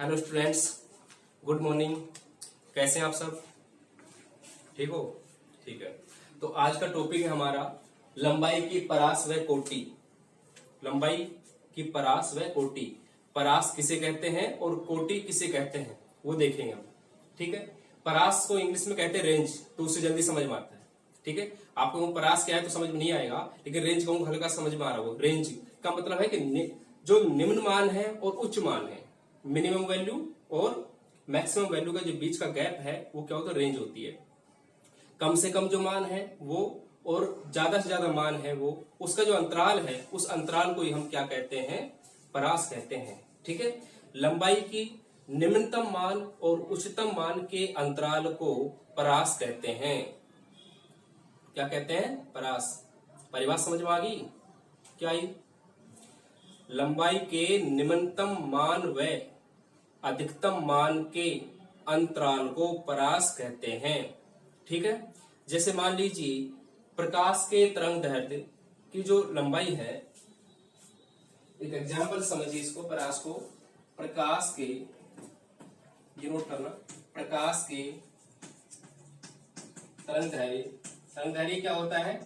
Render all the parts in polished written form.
Hello students, good morning. कैसे हैं आप सब? ठीक हो? ठीक है। तो आज का टॉपिक है हमारा लंबाई की परास व कोटि। लंबाई की परास व कोटि। परास किसे कहते हैं और कोटि किसे कहते हैं वो देखेंगे हम। ठीक है। परास को इंग्लिश में कहते हैं रेंज, तो उससे जल्दी समझ में आता है। ठीक है। आपको वो परास क्या है तो समझ में नहीं आएगा, लेकिन रेंज कहूँ हल्का समझ में आ रहा हो। रेंज का मतलब है कि जो निम्न मान है और उच्च मान है, मिनिमम वैल्यू और मैक्सिमम वैल्यू का जो बीच का गैप है वो क्या होता है? रेंज होती है। कम से कम जो मान है वो और ज्यादा से ज्यादा मान है वो, उसका जो अंतराल है उस अंतराल को ही हम क्या कहते हैं? परास कहते हैं। ठीक है। लंबाई की निम्नतम मान और उच्चतम मान के अंतराल को परास कहते हैं। क्या कहते हैं? परास। परिभाषा समझ में आ गई? क्या आई? लंबाई के निम्नतम मान व अधिकतम मान के अंतराल को परास कहते हैं। ठीक है। जैसे मान लीजिए प्रकाश के तरंग दैर्ध्य की जो लंबाई है, एक एग्जांपल समझिए इसको, परास को। प्रकाश के, ये नोट करना, प्रकाश के तरंग दैर्ध्य क्या होता है?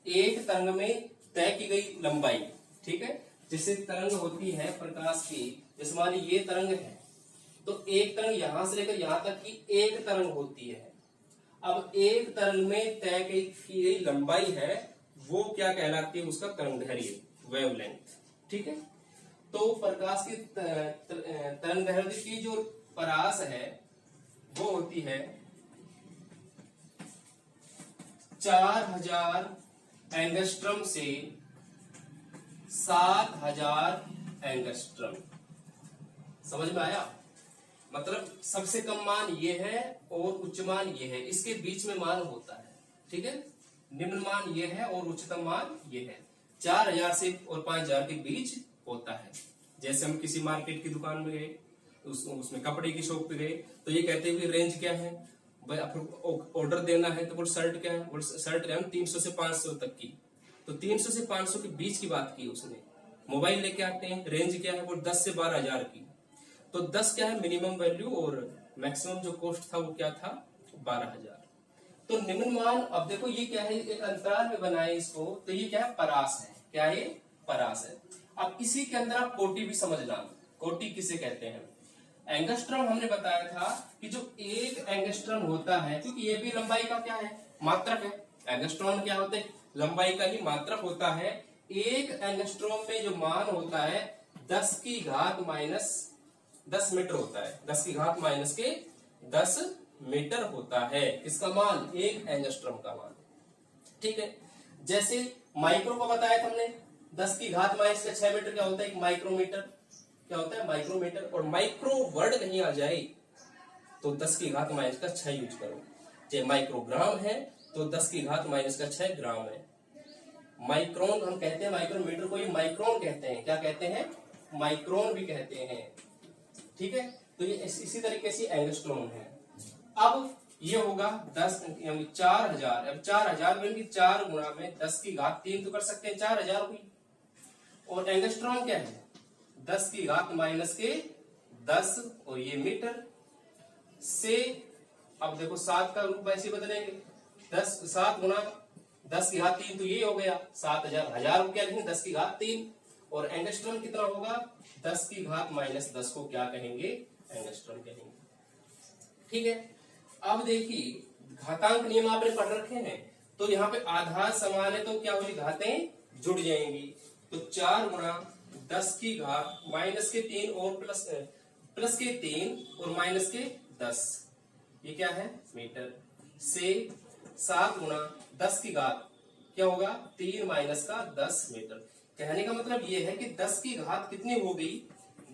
एक तरंग में तय की गई लंबाई। ठीक है। जैसे तरंग होती है प्रकाश की, जैसे मान लीजिए ये तरंग है, तो एक तरंग यहां से लेकर यहां तक की एक तरंग होती है। अब एक तरंग में तय की गई लंबाई है, वो क्या कहलाती है? उसका तरंगदैर्घ्य, वेवलेंथ। ठीक है। तो प्रकाश की तरंगदैर्घ्य की जो परास है वो होती है 4000 एंगस्ट्रम से 7000 एंगस्ट्रम। समझ में आया? मतलब सबसे कम मान ये है और उच्च मान ये है, इसके बीच में मान होता है। ठीक है। निम्न मान ये है और उच्चतम मान ये है। 4000 से और 5000 के बीच होता है। जैसे हम किसी मार्केट की दुकान में गए, उसमें कपड़े की शॉप पे गए, तो ये कहते हैं कि रेंज क्या है भाई, ऑर्डर देना है तो बोल शर्ट क्या है? बोल शर्ट है 300 से 500 तक की। तो 300 से 500 के बीच की बात की उसने। मोबाइल लेके आते हैं, रेंज क्या है? वो 10 से 12,000 की। तो 10 क्या है? मिनिमम वैल्यू, और मैक्सिमम जो कॉस्ट था वो क्या था? 12,000। तो निम्न मान, अब देखो ये क्या है? एक अंतराल में बनाए इसको, तो ये क्या है? परास है। क्या है? परास है। अब इसी के अंदर आप कोटि भी समझना। कोटि किसे कहते हैं? एंगस्ट्रम हमने बताया था कि जो एक एंगस्ट्रम होता है, क्योंकि ये भी लंबाई का क्या है? मात्रक है। एंगस्ट्रॉम क्या होते हैं? लंबाई का ही मात्रक होता है। एक एंगस्ट्रॉम में जो मान होता है 10 की घात माइनस 10 मीटर होता है। 10 की घात माइनस के 10 मीटर होता है। इसका मान, एक एंगस्ट्रॉम का मान। ठीक है। जैसे माइक्रो को बताया था हमने, 10 की घात माइनस के 6 मीटर क्या होता है? एक माइक्रोमीटर। क्या होता है? माइक्रोमीटर। और माइक्रो वर्ड कहीं आ जाए तो 10 की घात माइनस का 6 यूज करो। चाहे माइक्रोग्राम है तो 10 की घात माइनस का 6 ग्राम है। माइक्रोन हम कहते हैं, माइक्रोमीटर को ये माइक्रोन कहते हैं। क्या कहते हैं? माइक्रोन भी कहते हैं। ठीक है। तो ये इसी तरीके से एंगस्ट्रॉम है। अब ये होगा 10 यानी 4000। अब 4000 में 4 गुणा में 10 की घात 3 तो कर सकते हैं, 4000 हुई। और एंगस्ट्रॉम क्या है? 10 की घात माइनस के 10, और ये मीटर से। अब देखो 7 का रूप ऐसे बदलेंगे, 7 गुणा 10 की घात 3, तो ये हो गया 7000। हजार को क्या लिखेंगे? 10 की घात 3। और एंगस्ट्रॉम कितना होगा? 10 की घात माइनस 10 को क्या कहेंगे? एंगस्ट्रॉम कहेंगे। ठीक है। अब देखिए घातांक नियम आपने पढ़ रखे हैं, तो यहाँ पे आधार समान है तो क्या होगी? घातें जुड़ जाएंगी। तो 4 गुणा 10 की घात माइनस के 3 और प्लस के 3 और माइनस के 10, ये क्या है? मीटर। से 7 गुणा 10 की घात क्या होगा? 3 माइनस का 10 मीटर। कहने का मतलब ये है कि 10 की घात कितनी हो गई?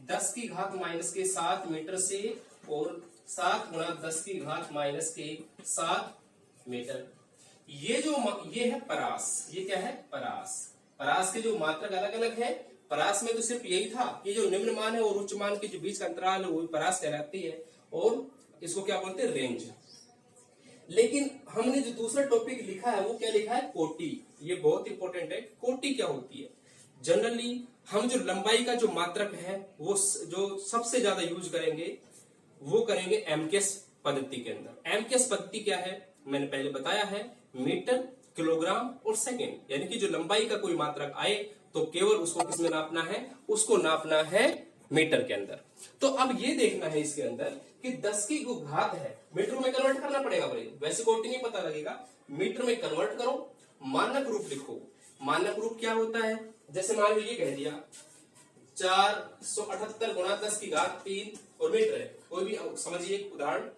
10 की घात माइनस के 7 मीटर से, और 7 गुणा 10 की घात माइनस के 7 मीटर। ये है परास। ये क्या है? परास। परास के जो मात्रक अलग अलग है। परास में तो सिर्फ यही था कि जो निम्न मान है और उच्च मान के जो बीच का अंतराल है वो परास कहलाती है, और इसको क्या बोलते हैं? रेंज। लेकिन हमने जो दूसरा टॉपिक लिखा है वो क्या लिखा है? कोटि। ये बहुत इंपॉर्टेंट है। कोटि क्या होती है? जनरली हम जो लंबाई का जो मात्रक है वो जो सबसे ज्यादा यूज करेंगे वो करेंगे एमकेएस पद्धति के अंदर। एमकेएस पद्धति क्या है, मैंने पहले बताया है, मीटर, किलोग्राम और सेकेंड, यानी कि जो लंबाई का कोई मात्रक आए तो केवल उसको किसमें नापना है, उसको नापना है मीटर के अंदर। तो अब ये देखना है इसके अंदर कि 10 की जो घात है मीटर में कन्वर्ट करना पड़ेगा भाई, वैसे कोटि नहीं पता लगेगा, मीटर में कन्वर्ट करो, मानक रूप लिखो। मानक रूप क्या होता है, जैसे मान लो ये कह दिया 478 गुणा 10 की घात 3 और मीटर है, कोई भी समझिए एक उदाहरण।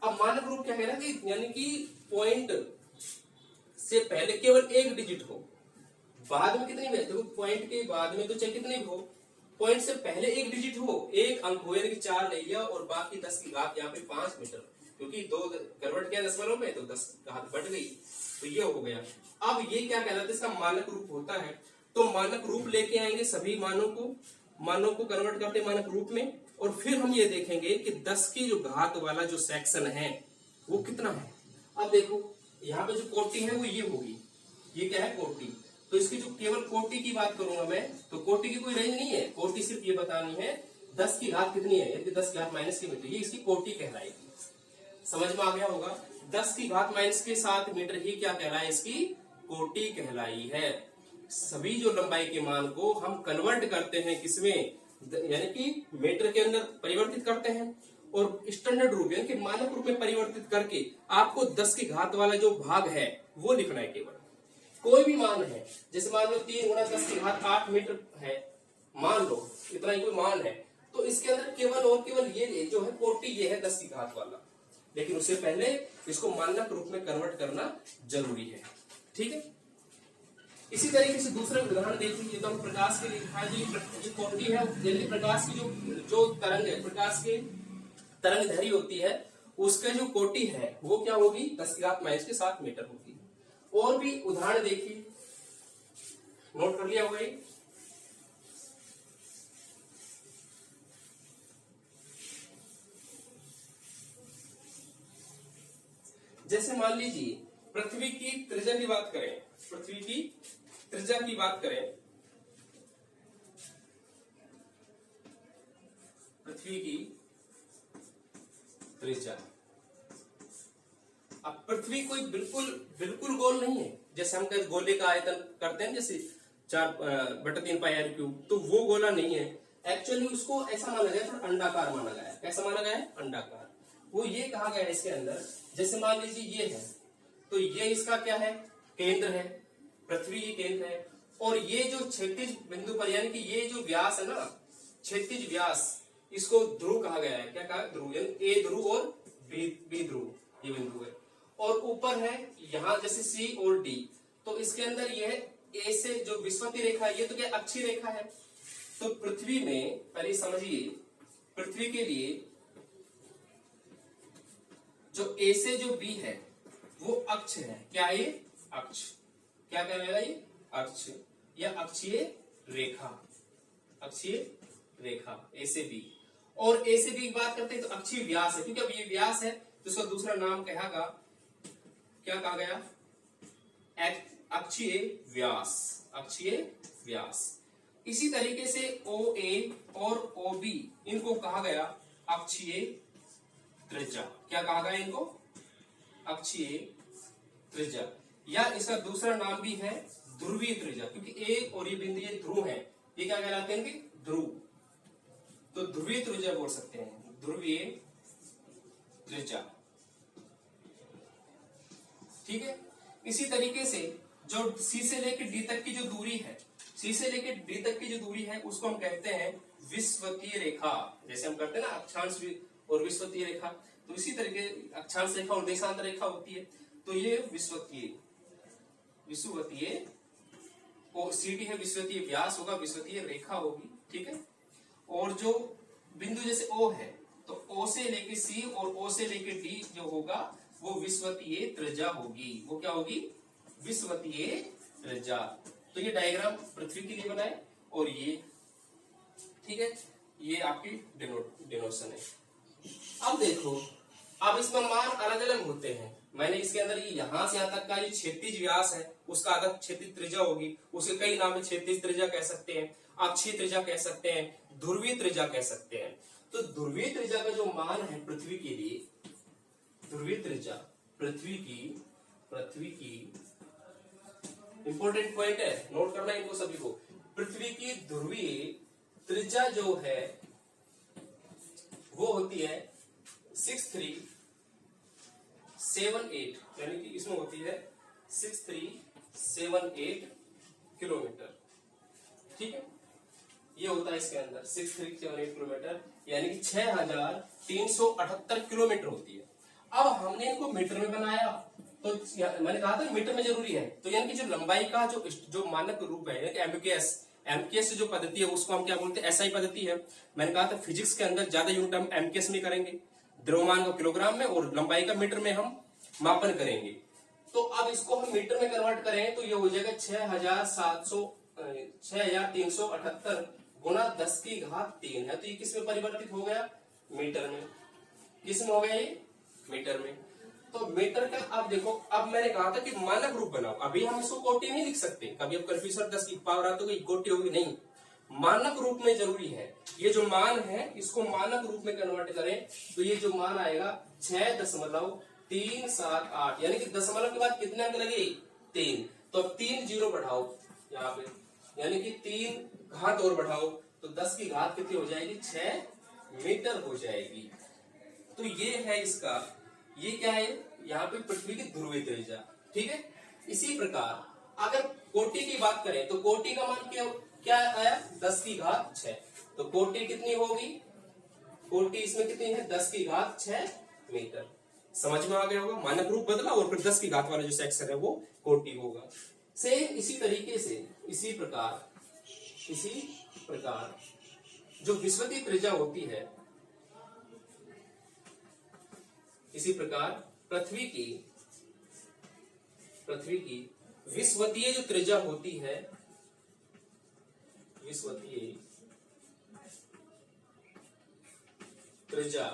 अब मानक रूप क्या कह रहा है कि यानी कि पॉइंट से पहले केवल एक डिजिट हो, बाद में कितनी में, देखो पॉइंट के बाद में तो चाहे कितने भी हो, पॉइंट से पहले एक डिजिट हो, एक अंक हो, यानी कि 4 ले लिया और बाकी 10 की घात यहाँ पे 5 मीटर, क्योंकि 2 कन्वर्ट किया दशमलव में तो 10 घात बढ़ गई, तो ये हो गया। अब ये क्या कहलाता है, इसका मानक रूप होता है। तो मानक रूप लेके आएंगे सभी मानों को कन्वर्ट करते मानक रूप में, और फिर हम ये देखेंगे कि 10 की जो घात वाला जो सेक्शन है वो कितना है। अब देखो यहाँ पे जो कोटि है वो ये होगी, ये क्या है कोटि, तो इसकी जो केवल कोटि की बात करूंगा मैं, तो कोटि की कोई रेंज नहीं है, कोटि सिर्फ ये बतानी है 10 की घात कितनी है, यदि 10 की घात माइनस की मीटर, ये इसकी कोटि कहलाएगी। समझ में आ गया होगा, 10 की घात माइनस के 7 मीटर ही क्या कहलाए, इसकी कोटि कहलाई है। सभी जो लंबाई के मान को हम कन्वर्ट करते हैं किसमें, यानी कि मीटर के अंदर परिवर्तित करते हैं, और स्टैंडर्ड रूप यानी कि मानक रूप में परिवर्तित करके आपको 10 की घात वाला जो भाग है वो लिखना है। केवल कोई भी मान है, जैसे मान लो 3 गुणा 10 की घात 8 मीटर है, मान लो इतना ही कोई मान है, तो इसके अंदर केवल और केवल ये जो है कोटि ये है 10 की घात वाला, लेकिन उससे पहले इसको मानक रूप में कन्वर्ट करना जरूरी है। ठीक है, इसी तरीके से दूसरा उदाहरण देखिए, तो हम प्रकाश के लिए जो कोटि है, यदि प्रकाश की जो तरंग है, प्रकाश के तरंग दैर्घ्य होती है, उसका जो कोटि है वो क्या होगी, 10 की घात माइनस के 7 मीटर होगी। और भी उदाहरण देखिए, नोट कर लिया होगा ये, जैसे मान लीजिए पृथ्वी की त्रिज्या की बात करें, पृथ्वी की त्रिज्या की बात करें, पृथ्वी की त्रिज्या। अब पृथ्वी कोई बिल्कुल गोल नहीं है, जैसे हम कहते गोले का आयतन करते हैं, जैसे 4/3 पाई r क्यूब, तो वो गोला नहीं है। एक्चुअली उसको ऐसा माना गया, थोड़ा अंडाकार माना गया। कैसा माना गया है, अंडाकार। वो ये कहा गया है इसके अंदर, जैसे मान लीजिए ये है, तो ये इसका क्या है, केंद्र है, पृथ्वी ये केंद्र है, और ये जो क्षैतिज बिंदु पर, यानी कि ये जो व्यास है ना, क्षैतिज व्यास, इसको ध्रुव कहा गया है। क्या कहा, ध्रुव, यानी ए ध्रुव और बी ध्रुव, ये बिंदु है। और ऊपर है यहाँ जैसे सी और डी, तो इसके अंदर ये ए से जो विषुवतीय रेखा है, ये तो क्या अक्षीय रेखा है। तो पृथ्वी में पहले समझिए, पृथ्वी के लिए जो ए से जो बी है वो अक्ष है। क्या है ये, अक्ष। क्या कहलाएगा ये, अक्ष या अक्षीय रेखा, अक्षीय रेखा ए से बी। और ए से बी की बात करते हैं तो अक्षीय व्यास है, क्योंकि अब ये व्यास है तो इसका दूसरा नाम कहेगा, क्या कहा गया, अक्षीय व्यास, अक्षीय व्यास। इसी तरीके से ओ ए और ओ बी, इनको कहा गया अक्षीय त्रिज्या। क्या कहा गया इनको, अक्षीय त्रिज्या, या इसका दूसरा नाम भी है ध्रुवीय त्रिज्या, क्योंकि ए और ये बिंदु ये ध्रुव है, ये क्या कहलाते हैं कि ध्रुव, तो ध्रुवीय त्रिज्या बोल सकते हैं, ध्रुवीय त्रिज्या। ठीक है, इसी तरीके से जो सी से लेकर डी तक की जो दूरी है, सी से लेकर डी तक की जो दूरी है, उसको हम कहते हैं विषुवतीय रेखा। जैसे हम करते हैं ना अक्षांश और विषुवतीय रेखा, तो इसी तरीके अक्षांश रेखा और देशांतर रेखा होती है, तो ये विषुवतीय और सीडी है, विषुवतीय व्यास होगा, विषुवतीय रेखा होगी। ठीक है, और जो बिंदु जैसे ओ है, तो ओ से लेके सी और ओ से लेके डी जो होगा वो विषुवतीय त्रिज्या होगी। वो क्या होगी, विषुवतीय त्रिज्या। तो ये डायग्राम पृथ्वी के लिए बनाए, और ये ठीक है, ये आपकी डिनोशन है। अब देखो, अब इसमें मान अलग अलग होते हैं, मैंने इसके अंदर यहां से यहां तक का जो क्षैतिज व्यास है उसका आधा क्षैतिज त्रिज्या होगी, उसके कई नाम है, क्षैतिज त्रिज्या कह सकते हैं, अक्षीय त्रिज्या कह सकते हैं, ध्रुवीय त्रिज्या कह सकते हैं। तो ध्रुवीय त्रिज्या का जो मान है पृथ्वी के लिए, ध्रुवीय त्रिज्या पृथ्वी की इंपॉर्टेंट पॉइंट है, नोट करना इनको सभी को। पृथ्वी की ध्रुवीय त्रिज्या जो है वो होती है 6378, यानी कि इसमें होती है 6378 किलोमीटर। ठीक है, ये होता है इसके अंदर 6378 किलोमीटर, यानी कि 6378 किलोमीटर होती है। अब हमने इनको मीटर में बनाया, तो मैंने कहा था मीटर में जरूरी है, तो यानी कि जो लंबाई का जो मानक रूप है, एमकेएस जो पद्धति है उसको हम क्या बोलते हैं, एसआई पद्धति है। मैंने कहा था फिजिक्स के अंदर ज्यादा यूनिट हम एमकेएस में करेंगे, द्रव्यमान को किलोग्राम में और लंबाई का मीटर में हम मापन करेंगे। तो अब इसको हम मीटर में कन्वर्ट करें तो ये हो जाएगा 6378 गुना 10⁻³ है, तो ये किस में परिवर्तित हो गया, मीटर में। किस में हो गया ये, मीटर में। तो मीटर का अब देखो, अब मैंने कहा था कि मानक रूप बनाओ, अभी हम इसको कोटि नहीं लिख सकते, कभी अब कंफ्यूजन 10 की पावर आ तो कोटि होगी नहीं, मानक रूप में जरूरी है। ये जो मान है इसको मानक रूप में कन्वर्ट करें तो ये जो मान आएगा 6.378, यानी कि दशमलव के बाद कितने अंक लगे, 3, तो अब 3 जीरो बढ़ाओ यहाँ पे, यानी कि 3 घात और बढ़ाओ तो 10 की घात कितनी हो जाएगी, 6 मीटर हो जाएगी। तो ये है इसका, ये क्या है, यहाँ पे पृथ्वी की ध्रुवीय त्रिज्या। ठीक है, इसी प्रकार अगर कोटि की बात करें तो कोटि का मान क्या आया, 10⁻6, तो कोटि कितनी होगी, कोटि इसमें कितनी है, 10⁻6 मीटर। समझ में आ गया होगा, मानक रूप बदला और फिर 10 की घात वाला जो सेक्शन है वो कोटि होगा। सेम इसी तरीके से इसी प्रकार जो विषुवतीय त्रिज्या होती है, इसी प्रकार पृथ्वी की विषुवतीय जो त्रिज्या होती है, विषुवतीय त्रिज्या,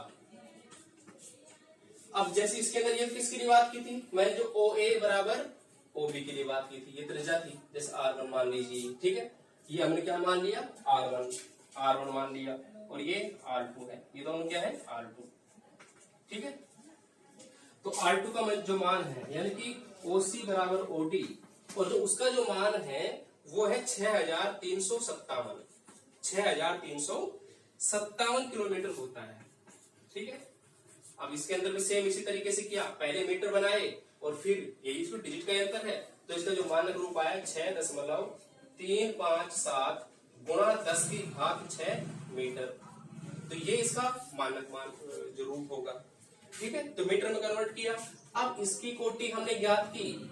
अब जैसे इसके अंदर ये किसके लिए बात की थी, मैंने जो OA बराबर OB के लिए बात की थी, ये त्रिज्या थी, जैसे R1 मान लीजिए। ठीक है, ये हमने क्या मान लिया, R1 मान लिया, और ये R2 है, ये दोनों क्या है, R2। ठीक है, तो R2 का जो मान है यानी कि OC बराबर OD, और जो उसका जो मान है वो है 6357 किलोमीटर होता है। ठीक है, अब इसके अंदर भी सेम इसी तरीके से किया, पहले मीटर बनाए और फिर यही इसको डिजिट का अंतर है, तो इसका जो मानक रूप आया 6.357 गुणा 10⁻6 मीटर, तो ये इसका मानक मान जो रूप होगा। ठीक है, तो मीटर में कन्वर्ट किया। अब इसकी कोटि हमने ज्ञात की,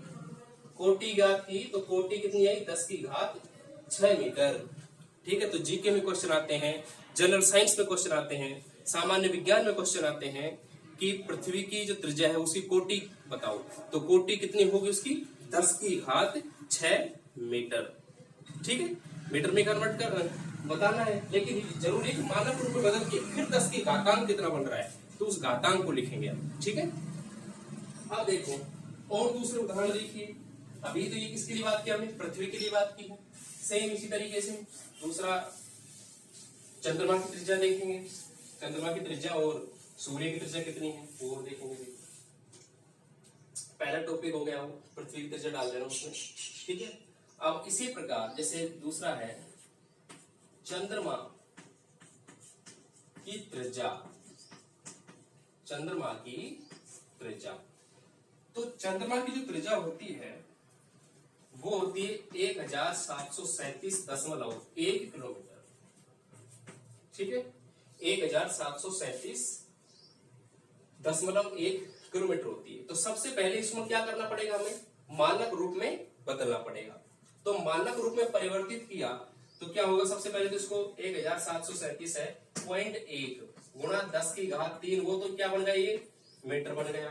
तो कोटि कितनी आई, 10⁻6 मीटर। ठीक है, तो जीके में क्वेश्चन आते हैं, जनरल साइंस में क्वेश्चन आते हैं, सामान्य विज्ञान में क्वेश्चन आते हैं कि पृथ्वी की जो त्रिज्या है उसकी कोटि बताओ, तो कोटि कितनी होगी उसकी, 10⁻6 मीटर। ठीक है, मीटर में कन्वर्ट कर बताना है, लेकिन जरूरी है कि मानक रूप में बदल के फिर 10 की घातांक कितना बन रहा है तो उस घातांक को लिखेंगे आप। ठीक है, अब देखो और दूसरे उदाहरण देखिए, अभी तो ये किसके लिए बात की हमने, पृथ्वी के लिए बात की है। सेम इसी तरीके से दूसरा चंद्रमा की त्रिज्या देखेंगे, चंद्रमा की त्रिज्या और सूर्य की त्रिज्या कितनी है वो देखेंगे। पहला टॉपिक हो गया वो पृथ्वी की त्रिज्या डाल देना उसमें। ठीक है, अब इसी प्रकार जैसे दूसरा है चंद्रमा की त्रिज्या, चंद्रमा की त्रिज्या, तो चंद्रमा की जो त्रिज्या होती है वो होती है 1737.1 किलोमीटर। ठीक है, 1737.1 किलोमीटर होती है। तो सबसे पहले इसमें क्या करना पड़ेगा, हमें मानक रूप में बदलना पड़ेगा। तो मानक रूप में परिवर्तित किया तो क्या होगा, सबसे पहले तो इसको 1737 है 0.1 गुणा 10⁻3, वो तो क्या बन गया, ये मीटर बन गया।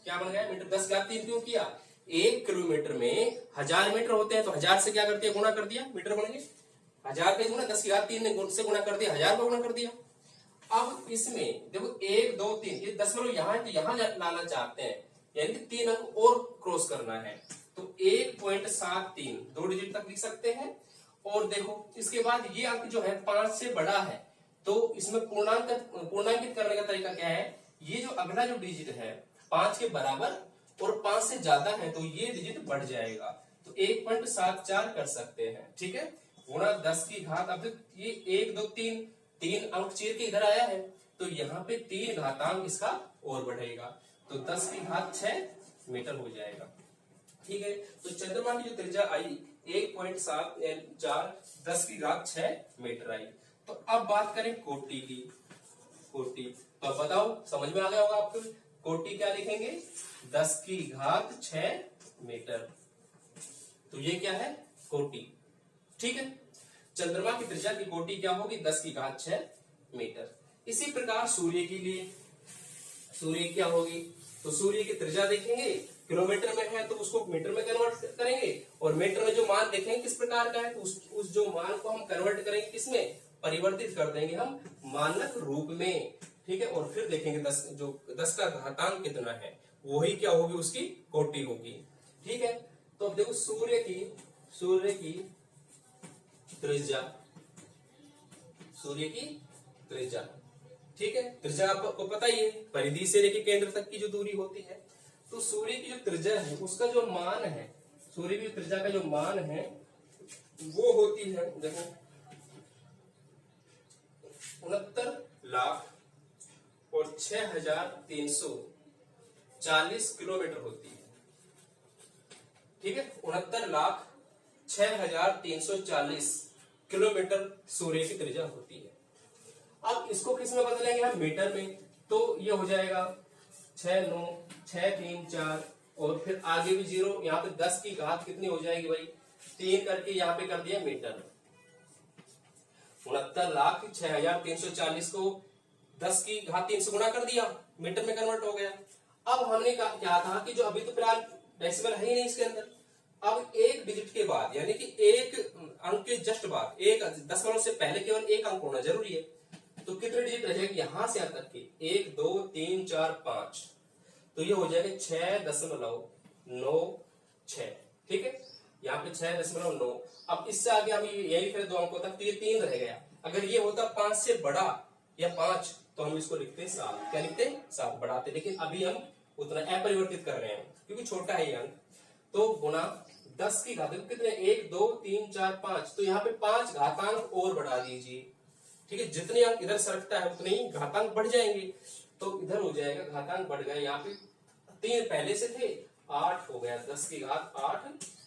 क्या बन गया, मीटर। 10⁻3 क्यों किया, 1 किलोमीटर में 1000 मीटर होते हैं, तो 1000 से क्या कर दिया, गुणा कर दिया, मीटर बन गए। 1000 पे गुणा 10⁻3 ने से गुणा कर दिया, 1000 पे गुणा कर दिया। अब इसमें देखो 1 2 3 ये दशमलव यहाँ है तो यहाँ लाना चाहते हैं, यानी कि 3 अंक और क्रॉस करना है। तो 1.73 2 डिजिट तक लिख सकते हैं। और देखो इसके बाद ये अंक जो है 5 से बड़ा है, तो इसमें पूर्णांकित करने का तरीका क्या है, ये जो अगला जो डिजिट है 5 के बराबर और 5 से ज्यादा है तो ये डिजिट बढ़ जाएगा, तो 1.74 कर सकते हैं। ठीक है, गुणा 10 की घात, अब ये 1 2 3 अंक चीर के इधर आया है, तो यहाँ पे 3 घातांक इसका और बढ़ेगा, तो 10 की घात 6 मीटर हो जाएगा। ठीक है, तो चंद्रमा की जो त्रिज्या आई 1.74 10 की घात 6 मीटर आई। तो अब बात करें कोटि की। कोटि तो अब बताओ, समझ में आ गया होगा आपको, कोटि क्या लिखेंगे, 10 की घात 6 मीटर। तो ये क्या है, कोटि। ठीक है, चंद्रमा की त्रिज्या की कोटि क्या होगी, 10 की घात 6 मीटर। इसी प्रकार सूर्य के लिए, सूर्य क्या होगी, तो सूर्य की त्रिज्या देखेंगे, किलोमीटर में है तो उसको मीटर में कन्वर्ट करेंगे, और मीटर में जो मान देखेंगे किस प्रकार का है तो उस जो मान को हम कन्वर्ट करेंगे किसमें, परिवर्तित कर देंगे हम मानक रूप में। ठीक है, और फिर देखेंगे 10 का घातांक कितना है, वही क्या होगी, उसकी कोटि होगी। ठीक है, तो अब देखो सूर्य की त्रिज्या, सूर्य की त्रिज्या। ठीक है, त्रिज्या आपको पता ही है, परिधि से लेकर केंद्र तक की जो दूरी होती है, तो सूर्य की जो त्रिज्या है उसका जो मान है, सूर्य की त्रिज्या का जो मान है वो होती है, देखो 69,0340 किलोमीटर होती है। ठीक है, 69,06,340 किलोमीटर सूर्य की त्रिज्या होती है। अब इसको किस में बदलेंगे हम, मीटर में, तो ये हो जाएगा 69634 और फिर आगे भी 0, यहाँ पे 10 की घात कितनी हो जाएगी भाई, 3 करके यहाँ पे कर दिया मीटर। 69,06,340 को 10 की घात 3 से गुणा कर दिया, मीटर में कन्वर्ट हो गया। अब हमने क्या था कि जो अभी तो फिलहाल डेसिमल है ही नहीं इसके अंदर, अब एक डिजिट के बाद यानी कि एक अंक के जस्ट बाद, एक दशमलव से पहले केवल एक अंक होना जरूरी है, तो कितने डिजिट रह जाएंगे यहां से यहां तक के, 1 2 3 4 5, तो ये हो जाएगा 6.96। ठीक है, यहाँ पे 6.9। अब इससे आगे हम यही फिर 2 अंकों तक, तो ये 3 रह गया। अगर ये होता 5 से बड़ा या 5 तो हम इसको लिखते 7, क्या लिखते 7 बढ़ाते, लेकिन अभी हम उतना अपरिवर्तित कर रहे हैं क्योंकि छोटा है ये अंक। तो गुणा 10 की घात कितने, 1 2 3 4 5, तो यहाँ पे 5 घातांक और बढ़ा दीजिए। ठीक है, जितने अंक इधर सरकता है उतने ही घातांक बढ़ जाएंगे, तो इधर हो जाएगा घातांक बढ़ गया, यहाँ पे 3 पहले से थे, 8 हो गया, 10 की घात 8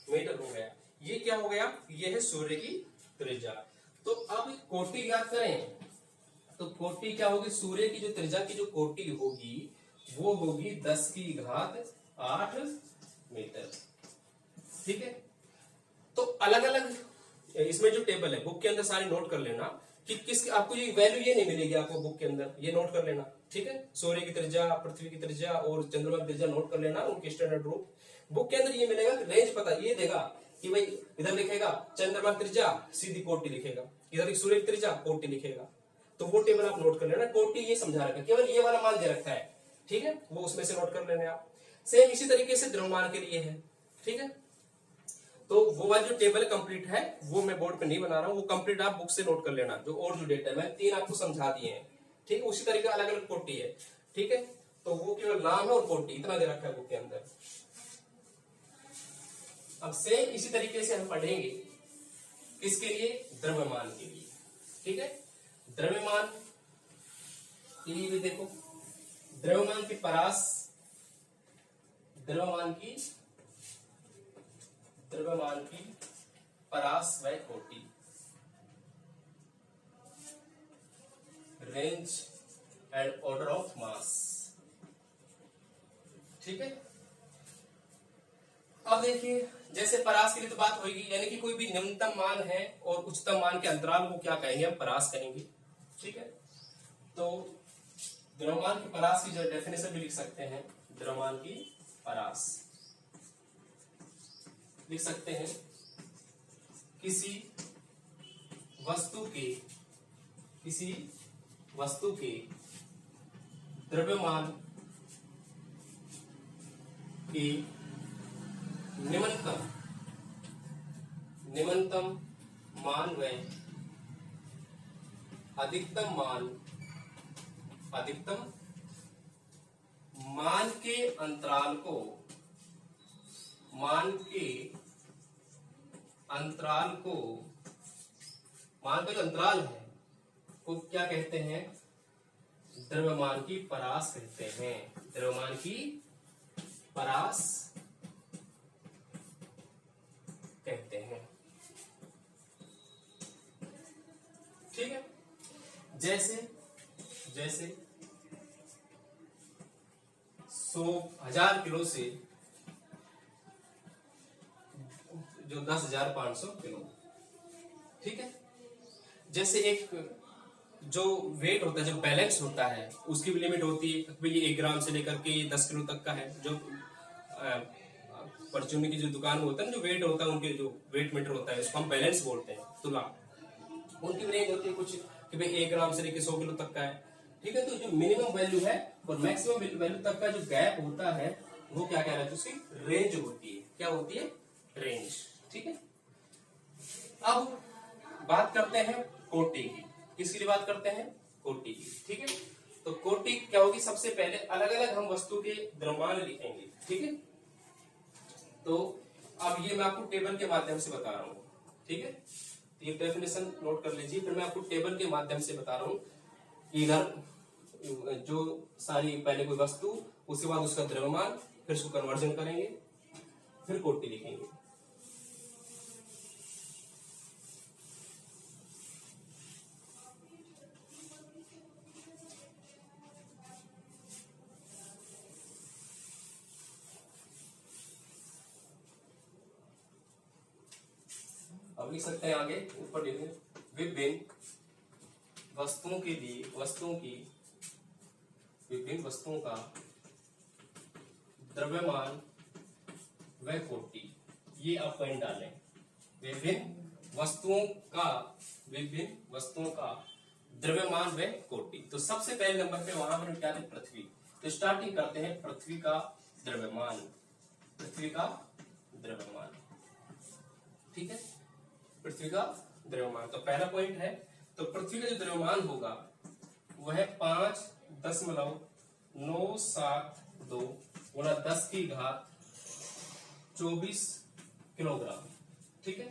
मीटर हो गया। ये क्या हो गया, ये है सूर्य की त्रिज्या। तो अब कोटि ज्ञात करें, तो कोटि क्या होगी, सूर्य की जो त्रिज्या की जो कोटि होगी वो होगी 10 की घात 8 मीटर। ठीक है, तो अलग अलग इसमें जो टेबल है बुक के अंदर सारी नोट कर लेना कि किस, आपको ये वैल्यू ये नहीं मिलेगी आपको बुक के अंदर, ये नोट कर लेना। ठीक है, सूर्य की त्रिज्या, पृथ्वी की त्रिज्या और चंद्रमा की त्रिज्या नोट कर लेना, उनके स्टैंडर्ड रूप बुक के अंदर ये मिलेगा, रेंज पता ये देगा कि भाई इधर लिखेगा चंद्रमा की त्रिज्या सीधी कोटि लिखेगा, इधर सूर्य की त्रिज्या कोटि लिखेगा, तो वो टेबल आप नोट कर लेना। कोटि ये समझा रखा है, केवल ये वाला मान दे रखा है। ठीक है, वो उसमें से नोट कर लेने आप। सेम इसी तरीके से द्रव्यमान के लिए है। ठीक है, तो वो वाली जो टेबल कंप्लीट है वो मैं बोर्ड पे नहीं बना रहा हूँ, वो कंप्लीट आप बुक से नोट कर लेना, जो और जो डेटा है मैं 3 आपको समझा दिए हैं। ठीक है, उसी तरीके अलग अलग कोटि है। ठीक है, तो वो केवल नाम है और कोटि इतना दे रखा है बुक के अंदर। अब सेम इसी तरीके से हम पढ़ेंगे किसके लिए, द्रव्यमान के लिए। ठीक है, द्रव्यमान के लिए भी देखो, द्रव्यमान की परास, द्रव्यमान की परास व कोटि, range and order of mass. ठीक है, अब देखिए जैसे परास के लिए तो बात होगी, यानी कि कोई भी न्यूनतम मान है और उच्चतम मान के अंतराल को क्या कहेंगे, हम परास कहेंगे। ठीक है, तो द्रव्यमान की परास की जो डेफिनेशन भी लिख सकते हैं, द्रव्यमान की परास लिख सकते हैं, किसी वस्तु के द्रव्यमान कि निम्नतम मान व अधिकतम मान के अंतराल को मान का जो अंतराल है को क्या कहते हैं? द्रव्यमान की परास कहते हैं। द्रव्यमान की परास कहते हैं। ठीक है। जैसे 100,000 किलो से जो 10,500 किलो। ठीक है। जैसे एक जो वेट होता है, जो बैलेंस होता है, उसकी भी लिमिट होती है। ये 1 ग्राम से लेकर के 10 किलो तक का है। जो परचून की जो दुकान में होता है ना, जो वेट होता है, उनके जो वेट मीटर होता है, उसको हम बैलेंस बोलते हैं, तुला। उनकी भी रेंज होती है कुछ कि भाई 1 ग्राम से लेकर 100 किलो तक का है। ठीक है। तो जो मिनिमम वैल्यू है और मैक्सिमम वैल्यू तक का जो गैप होता है वो क्या कह रहा है? उसकी रेंज होती है। क्या होती है? रेंज। ठीक है। अब बात करते हैं कोटि की। किसकी बात करते हैं? कोटि की। ठीक है। तो कोटि क्या होगी? सबसे पहले अलग अलग हम वस्तु के द्रव्यमान लिखेंगे। ठीक है। तो अब ये मैं आपको टेबल के माध्यम से बता रहा हूं। ठीक है। ये डेफिनेशन नोट कर लीजिए। फिर मैं आपको टेबल के माध्यम से बता रहा हूं कि इधर जो सारी पहले कोई वस्तु, उसके बाद उसका द्रव्यमान, फिर उसको कन्वर्जन करेंगे, फिर कोटि लिखेंगे। अब लिख सकते हैं आगे ऊपर लिखेंगे, विभिन्न वस्तुओं का द्रव्यमान व कोटि। ये आप पॉइंट डालें। विभिन्न वस्तुओं का द्रव्यमान व कोटि। तो सबसे पहले नंबर पे वहां पर क्या है? पृथ्वी। तो स्टार्टिंग करते हैं पृथ्वी का द्रव्यमान। ठीक है। पृथ्वी का द्रव्यमान। तो पहला पॉइंट है, तो पृथ्वी का जो द्रव्यमान होगा वह है 5.972 गुणा 10⁻24 किलोग्राम। ठीक है।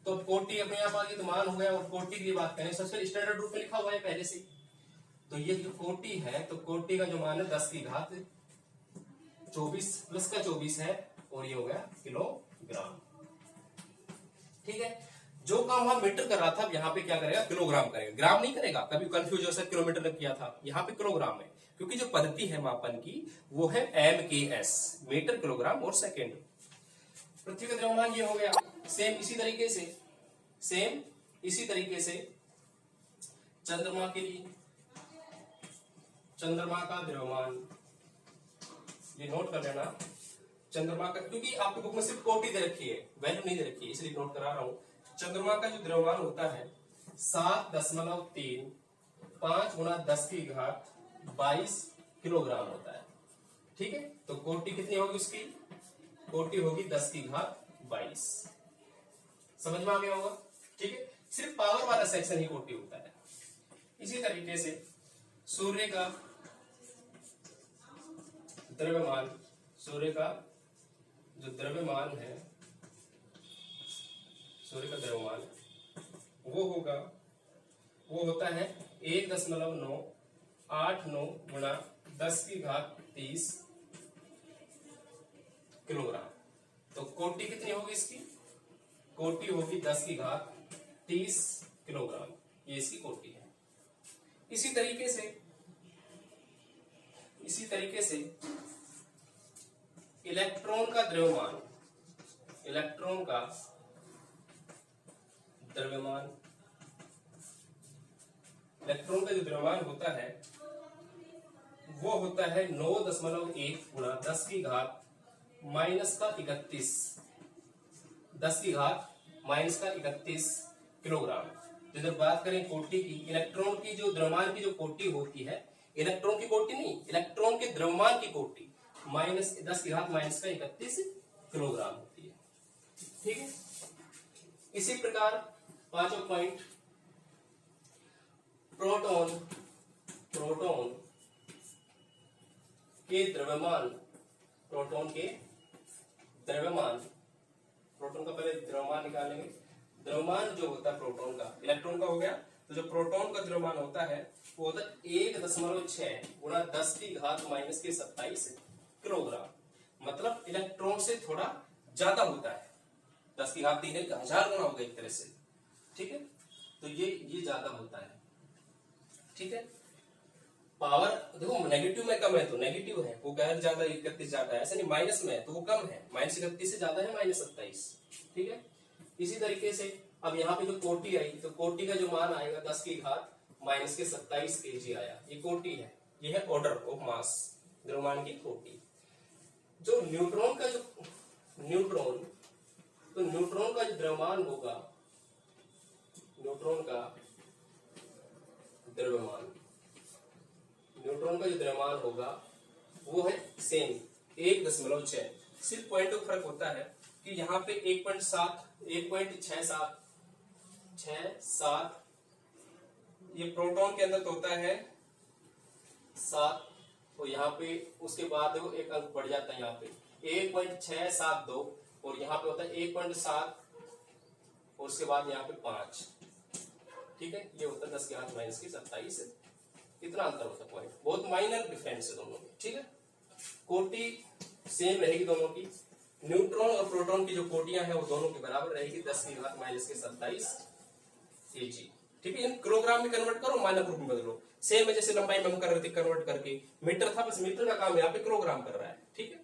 तो कोटि अपने आप आगे तो मान हो गया। और कोटि की बात करें, सबसे स्टैंडर्ड रूप में लिखा हुआ है पहले से। तो ये जो कोटि है, तो कोटि का जो मान है 10⁻24 प्लस का 24 है, और ये हो गया किलोग्राम। ठीक है। जो काम वहां मीटर कर रहा था, यहाँ पे क्या करेगा? किलोग्राम करेगा, ग्राम नहीं करेगा। कभी कंफ्यूज हो सकता, किलोमीटर किया था, यहाँ पे किलोग्राम है, क्योंकि जो पद्धति है मापन की वो है MKS, मीटर, किलोग्राम और सेकेंड। पृथ्वी का द्रव्यमान ये हो गया। सेम इसी तरीके से चंद्रमा के लिए, चंद्रमा का द्रव्यमान ये नोट कर लेना। चंद्रमा का, क्योंकि आपकी बुक में सिर्फ कोटि दे रखी है, वैल्यू नहीं दे रखी है, इसलिए नोट करा रहा हूं। चंद्रमा का जो द्रव्यमान होता है 7.35 गुणा 10⁻22 किलोग्राम होता है। ठीक है। तो कोटि कितनी होगी उसकी? कोटि होगी 10⁻22। समझ में आ गया होगा? ठीक है। सिर्फ पावर वाला सेक्शन ही कोटि होता है। इसी तरीके से सूर्य का द्रव्यमान, सूर्य का जो द्रव्यमान है, सूर्य का द्रव्यमान वो होता है 1.989 गुणा 10⁻30 किलोग्राम। तो कोटि कितनी होगी इसकी? कोटि होगी 10⁻30 किलोग्राम। ये इसकी कोटि है। इसी तरीके से इलेक्ट्रॉन का द्रव्यमान, इलेक्ट्रॉन का जो द्रव्यमान होता है वो होता है 9.1 गुणा 10⁻31 किलोग्राम। तो जब बात करें कोटि की, इलेक्ट्रॉन की जो द्रव्यमान की जो कोटि होती है, इलेक्ट्रॉन की कोटि नहीं, इलेक्ट्रॉन के द्रव्यमान की कोटि, माइनस 10 की घात माइनस का 31 किलोग्राम होती है। ठीक है, इसी प्रकार पांचवा पॉइंट, प्रोटॉन प्रोटॉन के द्रव्यमान, प्रोटॉन के द्रव्यमान, प्रोटॉन का पहले द्रव्यमान निकालेंगे। द्रव्यमान जो होता है प्रोटॉन का, इलेक्ट्रॉन का हो गया, तो जो प्रोटॉन का द्रव्यमान होता है वो होता है 1.6 गुणा 10 की घात माइनस के 27 किलोग्राम। मतलब इलेक्ट्रॉन से थोड़ा ज्यादा होता है, 10 की घात 3 1000 गुना होगा एक तरह से। ठीक है, तो ये ज्यादा होता है। ठीक है, पावर देखो नेगेटिव में कम है तो नेगेटिव है, वो गैर ज्यादा 31 ज्यादा है, ऐसा नहीं माइनस में है तो वो कम है, माइनस 31 से ज्यादा है माइनस 27। ठीक है, इसी तरीके से अब यहाँ पे जो कोटि आई, तो कोटि का जो मान आएगा 10 की घात माइनस के 27 kg आया, ये कोटि है, ये है ऑर्डर ऑफ मास, द्रव्यमान की कोटि। जो न्यूट्रॉन का जो न्यूट्रॉन, तो न्यूट्रॉन का जो द्रव्यमान होगा, न्यूट्रॉन का द्रव्यमान, न्यूट्रॉन का जो द्रव्यमान होगा वो है सेम 1.6। सिर्फ पॉइंट ऑफ फर्क होता है कि यहाँ पे 1.67 ये प्रोटॉन के अंदर तो होता है 7, तो यहाँ पे उसके बाद वो एक अंक बढ़ जाता है, यहाँ पे 1.672 और यहाँ पे होता है 1.7 और उसके बाद यहाँ पे 5। ठीक है, ये होता है 10 की घात माइनस की 27। इतना अंतर होता है, पॉइंट बहुत माइनर डिफरेंस है दोनों में। ठीक है, कोटि सेम रहेगी दोनों की, न्यूट्रॉन और प्रोटॉन की जो कोटियां हैं वो दोनों के बराबर रहेगी, 10 की घात माइनस के 27 kg। ठीक है, इन किलोग्राम में कन्वर्ट करो, मानक रूप में बदलो, सेम है जैसे लंबाई में हम कर रहे थे कन्वर्ट करके, मीटर था बस मीटर का काम यहाँ पे किलोग्राम कर रहा है। ठीक है,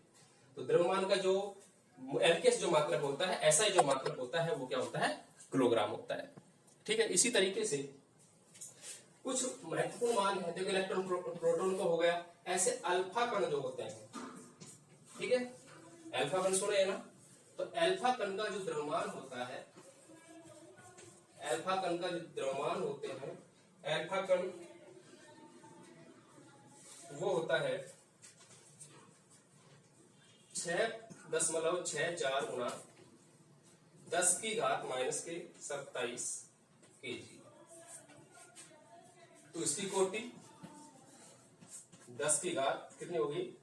तो द्रव्यमान का जो एलकेएस जो मात्रक होता है, ऐसा जो मात्रक होता है वो क्या होता है, किलोग्राम होता है। ठीक है, इसी तरीके से कुछ महत्वपूर्ण मान है, देखो इलेक्ट्रॉन प्रोटॉन का हो गया, ऐसे अल्फा कण जो होते हैं। ठीक है, अल्फा कण सुने ना, तो अल्फा कण का जो द्रव्यमान होता है, अल्फा कण का जो द्रव्यमान होते हैं, अल्फा कण वो होता है 6.64 गुणा 10 की घात माइनस के 27 kg। तो इसकी कोटि 10 की घात कितनी होगी,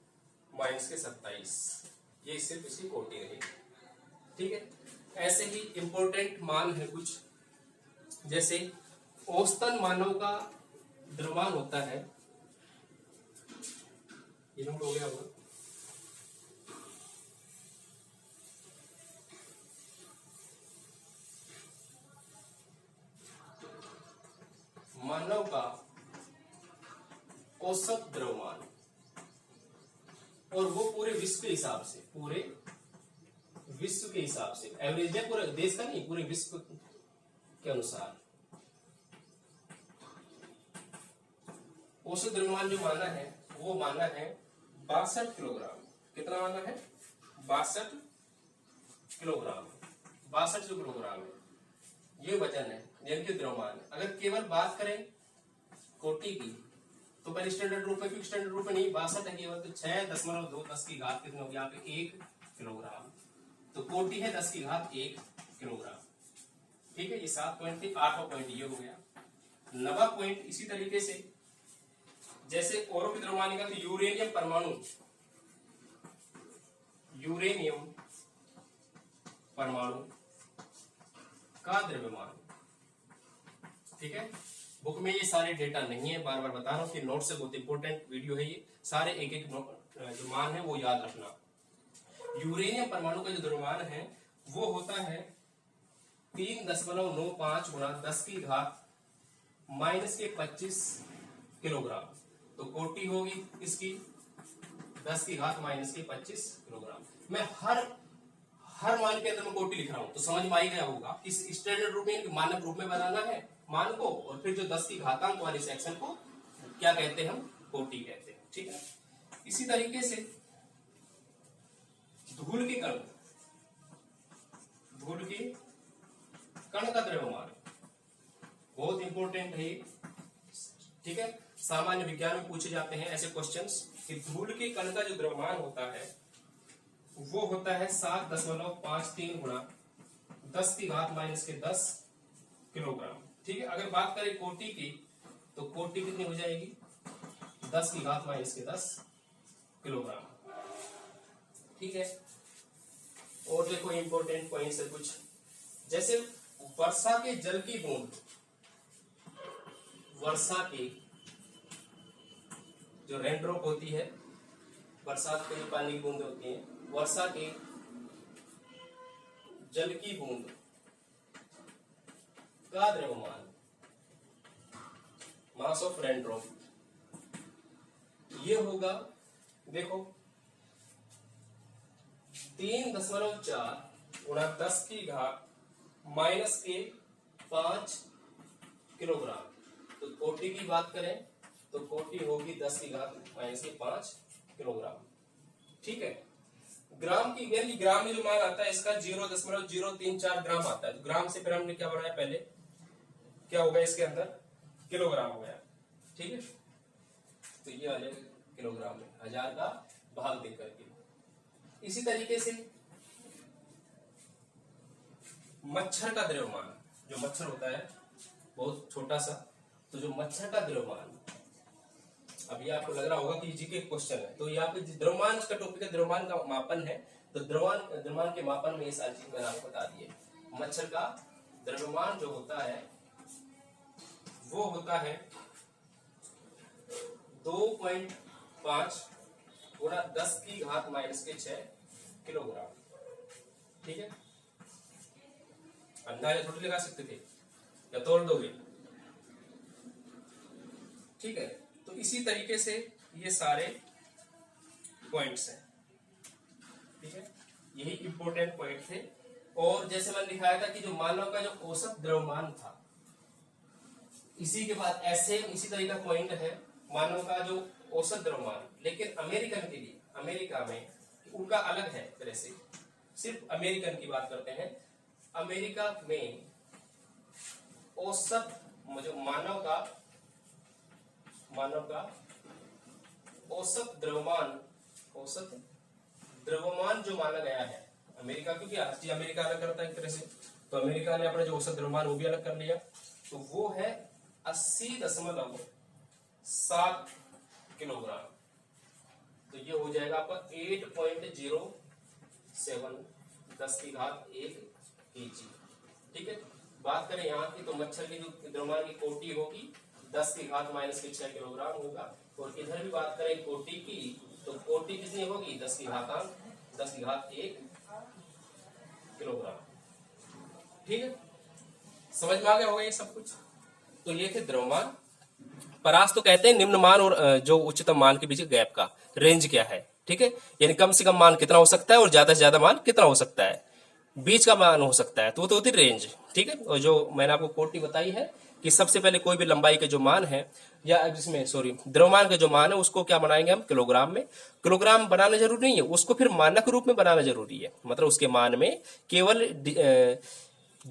माइनस के 27, ये सिर्फ इसकी कोटि रहेगी। ठीक है, ऐसे ही इंपॉर्टेंट मान है कुछ, जैसे औसतन मानव का द्रव्यमान होता है, ये नोट हो गया होगा, मानव का औसत द्रव्यमान, और वो पूरे विश्व के हिसाब से, पूरे विश्व के हिसाब से, एवरेज है पूरे देश का नहीं, पूरे विश्व के अनुसार औसत द्रव्यमान जो माना है वो माना है 62 किलोग्राम। कितना माना है, 62 किलोग्राम, 62 जो किलोग्राम है ये वजन है, यानी कि द्रव्यमान। अगर केवल बात करें कोटि की तो पहले स्टैंडर्ड रूप में, क्योंकि स्टैंडर्ड रूप में नहीं 62 है केवल, तो 6.2 10 की घात कितनी होगी, यहाँ पे 1 किलोग्राम, तो कोटि है 10 की घात 1 किलोग्राम। ठीक है, ये 7 पॉइंट थे, 8वां पॉइंट ये हो गया। 9वां पॉइंट इसी तरीके से, जैसे औरों की द्रव्यमान निकाल, तो यूरेनियम परमाणु, यूरेनियम परमाणु का द्रव्यमान। ठीक है, बुक में ये सारे डेटा नहीं है, बार बार बता रहा हूं कि नोट से बहुत इंपॉर्टेंट वीडियो है ये, सारे एक एक जो मान है वो याद रखना। यूरेनियम परमाणु का जो द्रव्यमान है वो होता है 3.95 गुणा 10 की घात माइनस के 25 किलोग्राम। तो कोटि होगी इसकी 10 की घात माइनस के 25 किलोग्राम। मैं हर मान के अंदर मैं कोटि लिख रहा हूं, तो समझ में आई गया होगा इस स्टैंडर्ड रूप में, मानक रूप में बनाना है मान को, और फिर जो 10 की घातांक वाले सेक्शन को क्या कहते हैं, हम कोटि कहते हैं। ठीक है, इसी तरीके से धूल के कण, धूल के कण का द्रव्यमान बहुत इंपॉर्टेंट है। ठीक है, सामान्य विज्ञान में पूछे जाते हैं ऐसे क्वेश्चंस कि धूल के कण का जो द्रव्यमान होता है वो होता है 7.53 गुणा 10⁻⁻10 किलोग्राम। ठीक है, अगर बात करें कोटि की तो कोटि कितनी हो जाएगी 10⁻⁻10 किलोग्राम। ठीक है, और देखो इंपॉर्टेंट पॉइंट्स है कुछ, जैसे वर्षा के जल की बूंद, वर्षा की जो रेनड्रॉप होती है, बरसात के जो पानी की बूंद होती है, वर्षा के जल की बूंद का द्रव्यमान, मास ऑफ रेनड्रॉप, ये होगा देखो 3.4 गुणा 10⁻⁻5 किलोग्राम। तो कोटि की बात करें तो कोटि होगी 10⁻⁻5 किलोग्राम। ठीक है, ग्राम की यानी ग्राम में जो मान आता है इसका 0.034 ग्राम आता है। तो ग्राम से फिर हमने क्या बनाया, पहले क्या होगा इसके अंदर किलोग्राम हो गया। ठीक है, तो ये आ जाएगा किलोग्राम में, 1000 का भाग दे करके। इसी तरीके से मच्छर का द्रव्यमान, जो मच्छर होता है बहुत छोटा सा, तो जो मच्छर का द्रव्यमान, अभी आपको लग रहा होगा कि जीके क्वेश्चन है, तो यहाँ पे द्रव्यमान का टॉपिक है, द्रव्यमान का मापन है, तो द्रव्यमान के मापन में ये सारी चीज मैंने आपको बता दी है। मच्छर का द्रव्यमान जो होता है वो होता है 2.5 गुणा 10⁻⁻6 किलोग्राम। ठीक है, अंदाजा थोड़ी लगा सकते थे या तोड़ दोगे। ठीक है, तो इसी तरीके से ये सारे पॉइंट्स हैं। ठीक है, यही इंपॉर्टेंट पॉइंट थे। और जैसे मैंने दिखाया था कि जो मानव का जो औसत द्रव्यमान था, इसी के बाद ऐसे इसी तरह का पॉइंट है मानव का जो औसत द्रव्यमान, लेकिन अमेरिकन के लिए, अमेरिका में उनका अलग है तरह से, सिर्फ अमेरिकन की बात करते हैं। अमेरिका में औसत जो मानव का औसत द्रव्यमान जो माना गया है अमेरिका, क्योंकि आज अमेरिका अलग करता है एक तरह से, तो अमेरिका ने अपना जो औसत द्रव्यमान वो भी अलग कर लिया, तो वो है 80.7 किलोग्राम। तो ये हो जाएगा आपका 8.07 10⁻1 kg। ठीक है, बात करें यहाँ की तो मच्छर की जो द्रव्यमान की कोटि होगी 10⁻⁻6 किलोग्राम होगा। और इधर भी बात करें कोटि की तो कोटि कितनी होगी 10⁻1 किलोग्राम। ठीक है, समझ में आ गया होगा ये सब कुछ। तो ये थे द्रव्यमान। परास तो कहते हैं निम्न मान और जो उच्चतम मान के बीच गैप का रेंज क्या है। ठीक है, यानी कम से कम मान कितना हो सकता है और ज्यादा से ज्यादा मान कितना हो सकता है, बीच का मान हो सकता है, तो वो तो होती रेंज। ठीक है, और जो मैंने आपको कोटि बताई है कि सबसे पहले कोई भी लंबाई के जो मान है या जिसमें द्रव्यमान का जो मान है उसको क्या बनाएंगे हम किलोग्राम में। किलोग्राम बनाना जरूरी नहीं है, उसको फिर मानक रूप में बनाना जरूरी है, मतलब उसके मान में केवल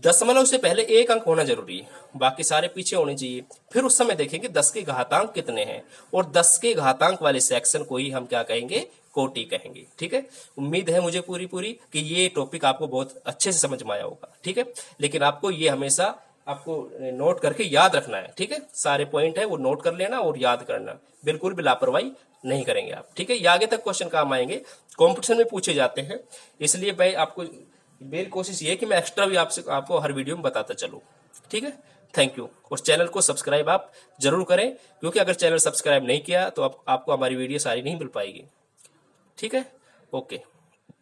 दशमलव से पहले एक अंक होना जरूरी है, बाकी सारे पीछे होने चाहिए। फिर उस समय देखेंगे 10 के घातांक कितने हैं, और 10 के घातांक वाले सेक्शन को ही हम क्या कहेंगे, कोटि कहेंगे। ठीक है, उम्मीद है मुझे पूरी कि ये टॉपिक आपको बहुत अच्छे से समझ में आया होगा। ठीक है, लेकिन आपको ये हमेशा आपको नोट करके याद रखना है। ठीक है, सारे पॉइंट है वो नोट कर लेना और याद करना, बिल्कुल भी लापरवाही नहीं करेंगे आप। ठीक है, ये आगे तक क्वेश्चन काम आएंगे, कॉम्पिटिशन में पूछे जाते हैं, इसलिए भाई आपको मेरी कोशिश ये है कि मैं एक्स्ट्रा भी आपको हर वीडियो में बताता चलूं। ठीक है, थैंक यू। और चैनल को सब्सक्राइब आप जरूर करें, क्योंकि अगर चैनल सब्सक्राइब नहीं किया तो आपको हमारी वीडियो सारी नहीं मिल पाएगी। ठीक है, ओके।